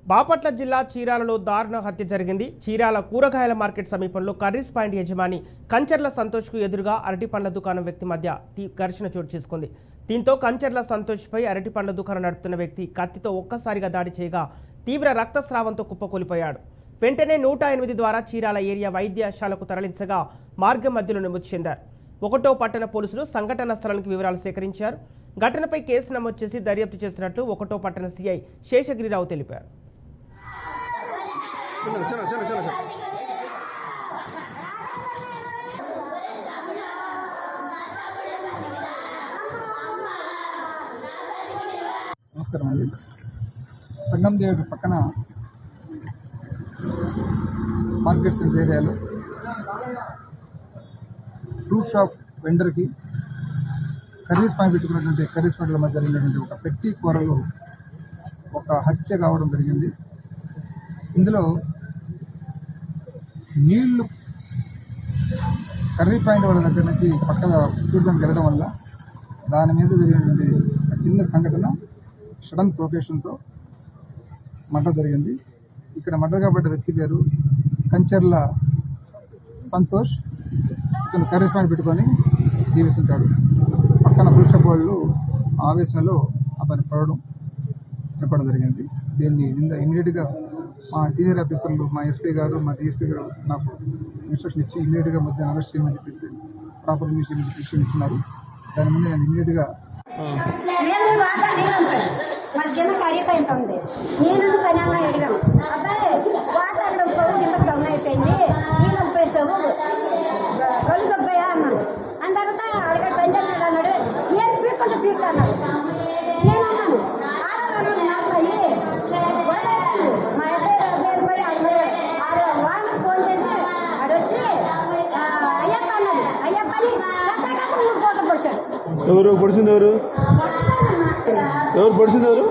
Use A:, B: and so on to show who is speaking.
A: బాపట్ల జిల్లా చీరాలలో దారుణ హత్య జరిగింది. చీరాల కూరగాయల మార్కెట్ సమీపంలో కర్రీస్ పాయింట్ యజమాని కంచర్ల సంతోష్కు ఎదురుగా అరటిపండ్ల దుకాణం వ్యక్తి మధ్య ఘర్షణ చోటు చేసుకుంది. దీంతో కంచర్ల సంతోష్పై అరటిపండ్ల దుకాణం నడుపుతున్న వ్యక్తి కత్తితో ఒక్కసారిగా దాడి చేయగా తీవ్ర రక్తస్రావంతో కుప్పకూలిపోయాడు. వెంటనే 108 ద్వారా చీరాల ఏరియా వైద్యశాలకు తరలించగా మార్గం మధ్యలో మృతి చెందారు. 1వ పట్టణ పోలీసులు సంఘటన స్థలానికి వివరాలు సేకరించారు. ఘటనపై కేసు నమోదు చేసి దర్యాప్తు చేస్తున్నట్లు 1వ పట్టణ సిఐ శేషగిరిరావు తెలిపారు.
B: నమస్కారం అండి. సంగం దేవుడి పక్కన మార్కెట్ సెంటర్ ఏరియాలో ఫ్రూట్ షాప్ వెండర్కి కర్రీస్ పాయింట్ పెట్టుకున్నటువంటి కర్రీస్ పాయింట్ల మధ్య జరిగినటువంటి ఒక పెట్టి కూరలో ఒక హత్య కావడం జరిగింది. ఇందులో నీళ్లు కర్రీ పాయింట్ వాళ్ళ దగ్గర నుంచి పక్కన చూడడానికి వెళ్ళడం వల్ల దాని మీద జరిగినటువంటి చిన్న సంఘటన సడన్ ప్రొకేషన్తో మర్డర్ జరిగింది. ఇక్కడ మర్డర్ కాబట్టి వ్యక్తి పేరు కంచర్ల సంతోష్. ఇతను కర్రీస్ పాయింట్ పెట్టుకొని జీవిస్తుంటాడు. పక్కన పురుష వాళ్ళు ఆవేశంలో అతన్ని పడడం జరిగింది. దీన్ని ఇమీడియట్గా మా సీనియర్ ఆఫీసర్లు, మా ఎస్పీ గారు, మా డిఎస్పీ గారు నాకు ఇన్స్ట్రక్షన్ ఇచ్చి ఇమీడియట్గా మధ్య అరెస్ట్ చేయమని చెప్పేసి ప్రాపర్ ఇన్స్ట్రక్షన్ ఇచ్చినారు. దాని ముందు నేను ఇమీడియట్గా
C: మధ్యాహ్నం కర్రీ పాయింట్ ఉంది. నేను పని అన్న అడిగాము, అబ్బాయి వాటర్ అక్కడ ఇంత డౌన్ అయిపోయింది, నీళ్ళు పోయేసావు కళ్ళు దొబ్బాయా అన్నాడు. అని తర్వాత అడిగాడు పని చేస్తాడు అన్నాడు. ఏం పీక్కుంటే పీక్ అన్నాడు. నేను అన్నాను ఆడవాళ్ళు నాయి మా అబ్బాయి పోయి వాళ్ళకి ఫోన్ చేసి ఆడొచ్చి అయ్యప్ప అన్నాడు. అయ్యప్పని కస 3 కోట్లు పొడిచాడు.
D: ఎవరు పొడిచింది? ఎవరు పొడిచింది? ఎవరు